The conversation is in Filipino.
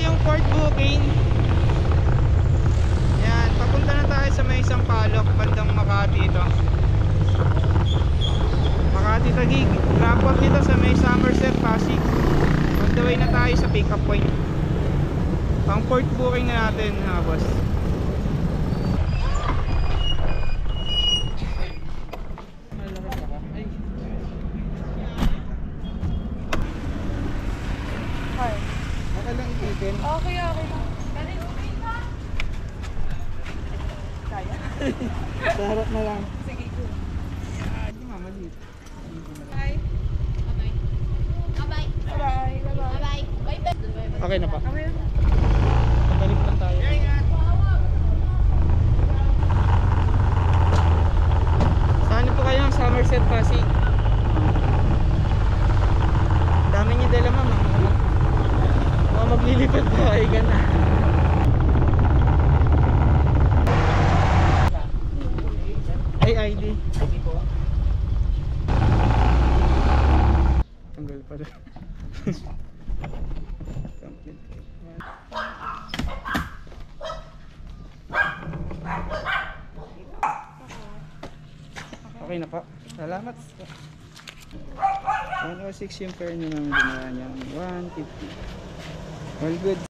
yung port booking. Yan, papunta na tayo sa may Sampaloc, bandang Makati ito. Makati Taguig. Drop off nito sa may Somerset, Pasig. On the way na tayo sa pick up point. Pang port booking na natin mga boss. Okay lang ipitin. Okay lang. Kaya? Sa harap na lang. Sige ko. Hindi mamalit. Bye. Bye-bye. Bye. Bye-bye. Bye-bye. Okay na pa. Okay. Balik lang tayo. Saan po kayo ang Somerset, Pasig? Dami niyo dala mama. Mga maglilipad po ay gana. Ay ID. Tanggal pa rin. Okay na pa. Salamat. 106 yung fare nyo nang ginawa niya. 150. All good.